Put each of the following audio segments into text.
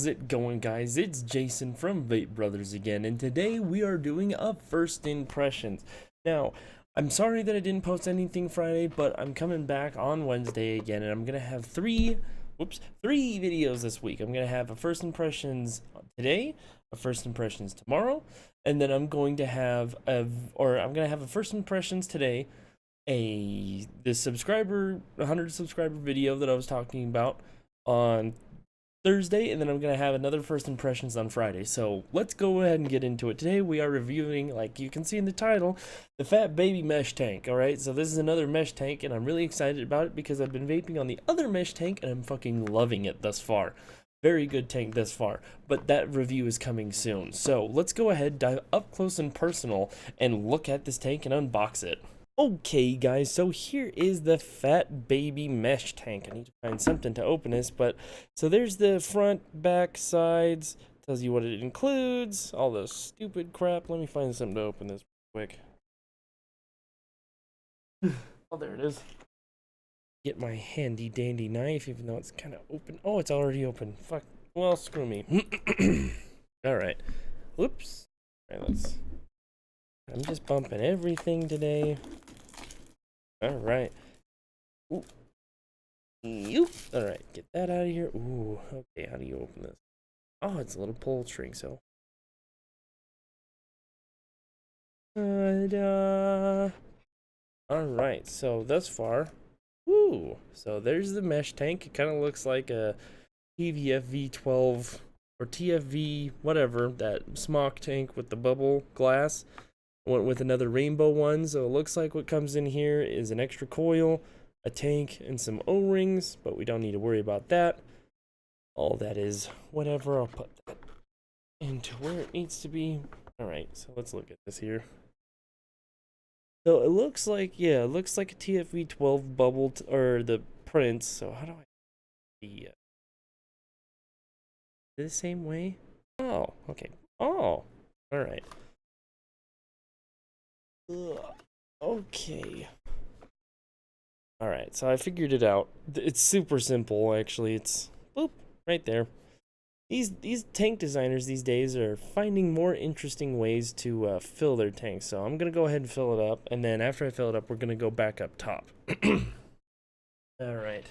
How's it going, guys? It's Jason from Vape Brothers again, and today we are doing a first impressions. Now, I'm sorry that I didn't post anything Friday, but I'm coming back on Wednesday again, and I'm gonna have three videos this week. I'm gonna have a first impressions today, a first impressions tomorrow, and then I'm going to have a first impressions today, the 100 subscriber video that I was talking about on Thursday, and then I'm gonna have another first impressions on Friday. So let's go ahead and get into it. Today we are reviewing, like you can see in the title, the Fat Baby mesh tank. All right, so this is another mesh tank, and I'm really excited about it because I've been vaping on the other mesh tank and I'm fucking loving it thus far. Very good tank thus far, but that review is coming soon. So let's go ahead, dive up close and personal, and look at this tank and unbox it. Okay guys, so here is the Fat Baby mesh tank. I need to find something to open this, but so there's the front, back, sides, tells you what it includes, all the stupid crap. Let me find something to open this quick. Oh, there it is. Get my handy dandy knife, even though it's kind of open. Oh, it's already open. Fuck. Well, screw me. All right. Whoops. All right, I'm just bumping everything today. All right. Ooh. Yoop. All right, get that out of here. Ooh. Okay, how do you open this? Oh, it's a little pull string. So. Ta-da. All right. So thus far, ooh. So there's the mesh tank. It kind of looks like a TVF V12 or TFV, whatever, that smock tank with the bubble glass. Went with another rainbow one, so it looks like what comes in here is an extra coil, a tank, and some O-rings, but we don't need to worry about that. All that is whatever. I'll put that into where it needs to be. All right, so let's look at this here. So it looks like, yeah, it looks like a TFV12 bubble, or the prints. So how do I see it? The same way? Oh, okay. Oh, all right. Okay. All right, so I figured it out. It's super simple, actually. It's boop right there. These tank designers these days are finding more interesting ways to fill their tanks. So I'm gonna go ahead and fill it up, and then after I fill it up, we're gonna go back up top. All right.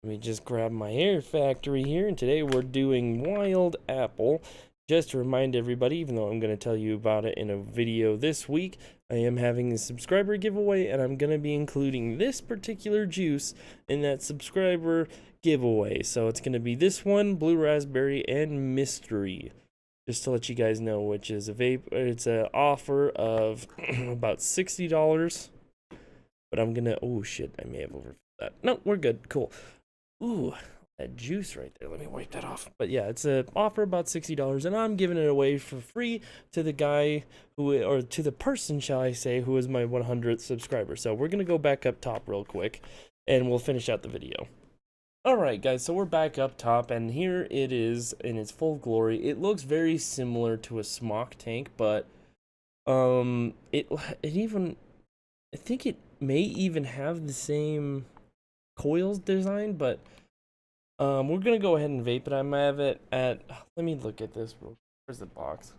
Let me just grab my Air Factory here, and today we're doing Wild Apple. Just to remind everybody, even though I'm going to tell you about it in a video this week, I am having a subscriber giveaway, and I'm going to be including this particular juice in that subscriber giveaway. So it's going to be this one, Blue Raspberry, and Mystery. Just to let you guys know, which is a vape. It's an offer of about $60. But I'm going to, oh shit, I may have overfilled that. No, we're good, cool. Ooh. That juice right there, let me wipe that off. But yeah, it's an offer about $60, and I'm giving it away for free to the guy who, or to the person, shall I say, who is my 100th subscriber. So we're gonna go back up top real quick, and we'll finish out the video. All right, guys, so we're back up top, and here it is in its full glory. It looks very similar to a smock tank, but it even, I think it may even have the same coils design, but we're gonna go ahead and vape it. I have it at, let me look at this real quick. Where's the box?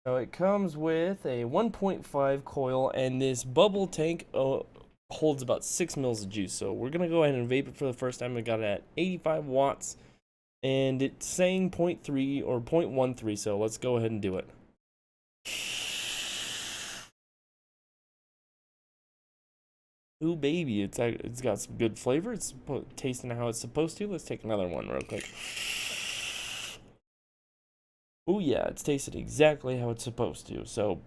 So it comes with a 1.5 coil, and this bubble tank holds about 6 mils of juice. So we're gonna go ahead and vape it for the first time. I got it at 85 watts, and it's saying 0.3 or 0.13. So let's go ahead and do it. Ooh, baby, it's got some good flavor. It's tasting how it's supposed to. Let's take another one real quick. Oh yeah, it's tasted exactly how it's supposed to. So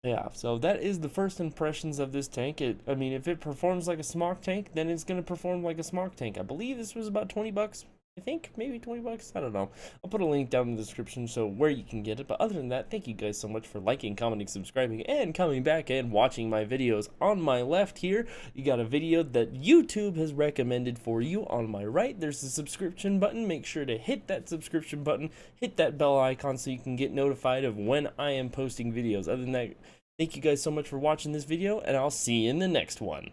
yeah, so that is the first impressions of this tank. I mean, if it performs like a smock tank, then it's gonna perform like a smock tank. I believe this was about 20 bucks. I think maybe 20 bucks. I don't know. I'll put a link down in the description so where you can get it. But other than that, thank you guys so much for liking, commenting, subscribing, and coming back and watching my videos. On my left here, you got a video that YouTube has recommended for you. On my right, there's the subscription button. Make sure to hit that subscription button, hit that bell icon so you can get notified of when I am posting videos. Other than that, thank you guys so much for watching this video, and I'll see you in the next one.